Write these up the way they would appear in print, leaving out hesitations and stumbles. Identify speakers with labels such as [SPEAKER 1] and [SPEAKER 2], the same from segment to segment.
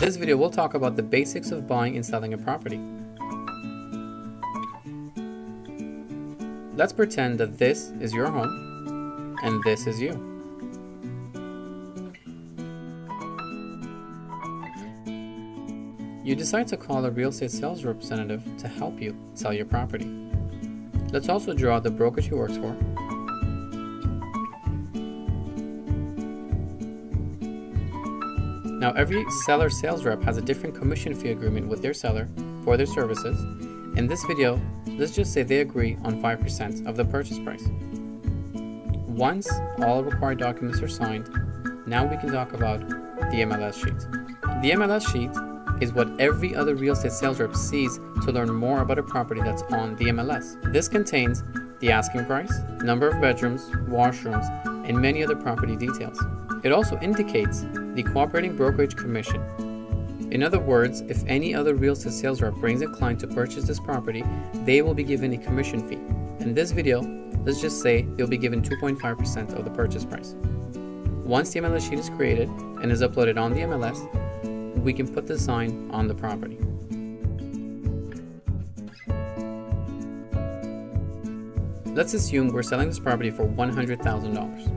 [SPEAKER 1] This video will talk about the basics of buying and selling a property. Let's pretend that this is your home and this is you. You decide to call a real estate sales representative to help you sell your property. Let's also draw the brokerage he works for. Now, every seller sales rep has a different commission fee agreement with their seller for their services. In this video, let's just say they agree on 5% of the purchase price. Once all required documents are signed, now we can talk about the MLS sheet. The MLS sheet is what every other real estate sales rep sees to learn more about a property that's on the MLS. This contains the asking price, number of bedrooms, washrooms, and many other property details. It also indicates the cooperating brokerage commission. In other words, if any other real estate sales rep brings a client to purchase this property, they will be given a commission fee. In this video, let's just say they'll be given 2.5% of the purchase price. Once the MLS sheet is created and is uploaded on the MLS, we can put the sign on the property. Let's assume we're selling this property for $100,000.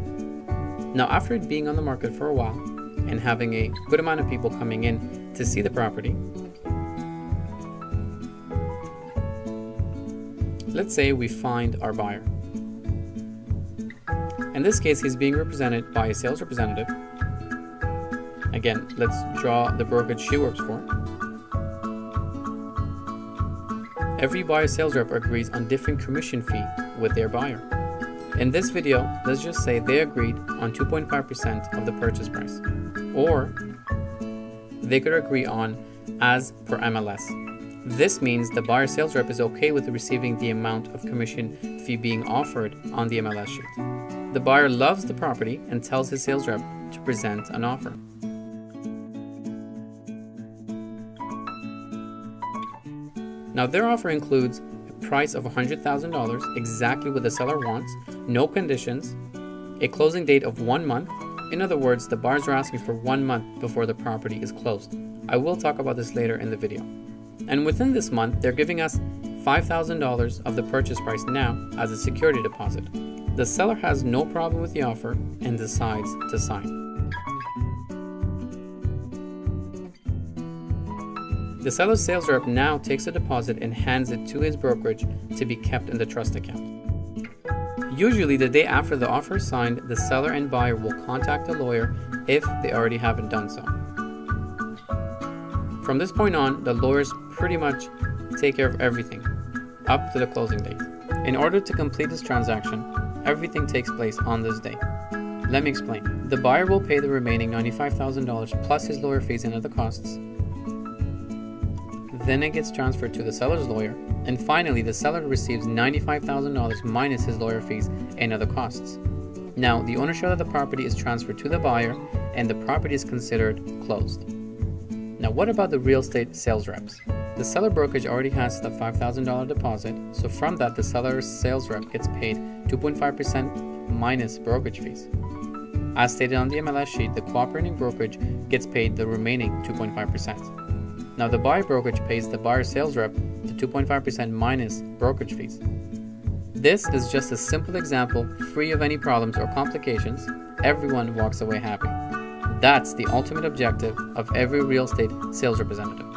[SPEAKER 1] Now, after it being on the market for a while and having a good amount of people coming in to see the property, let's say we find our buyer. In this case, he's being represented by a sales representative. Again, let's draw the brokerage she works for. Every buyer sales rep agrees on different commission fee with their buyer. In this video, let's just say they agreed on 2.5% of the purchase price, or they could agree on as per MLS. This means the buyer sales rep is okay with receiving the amount of commission fee being offered on the MLS sheet. The buyer loves the property and tells his sales rep to present an offer. Now, their offer includes a price of $100,000, exactly what the seller wants, no conditions, a closing date of 1 month. In other words, the buyers are asking for 1 month before the property is closed. I will talk about this later in the video. And within this month, they're giving us $5,000 of the purchase price now as a security deposit. The seller has no problem with the offer and decides to sign. The seller's sales rep now takes the deposit and hands it to his brokerage to be kept in the trust account. Usually the day after the offer is signed, the seller and buyer will contact a lawyer if they already haven't done so. From this point on, the lawyers pretty much take care of everything up to the closing date. In order to complete this transaction, everything takes place on this day. Let me explain. The buyer will pay the remaining $95,000 plus his lawyer fees and other costs. Then it gets transferred to the seller's lawyer, and finally the seller receives $95,000 minus his lawyer fees and other costs. Now, the ownership of the property is transferred to the buyer and the property is considered closed. Now, what about the real estate sales reps? The seller brokerage already has the $5,000 deposit, so from that the seller's sales rep gets paid 2.5% minus brokerage fees. As stated on the MLS sheet, the cooperating brokerage gets paid the remaining 2.5%. Now, the buyer brokerage pays the buyer sales rep the 2.5% minus brokerage fees. This is just a simple example, free of any problems or complications. Everyone walks away happy. That's the ultimate objective of every real estate sales representative.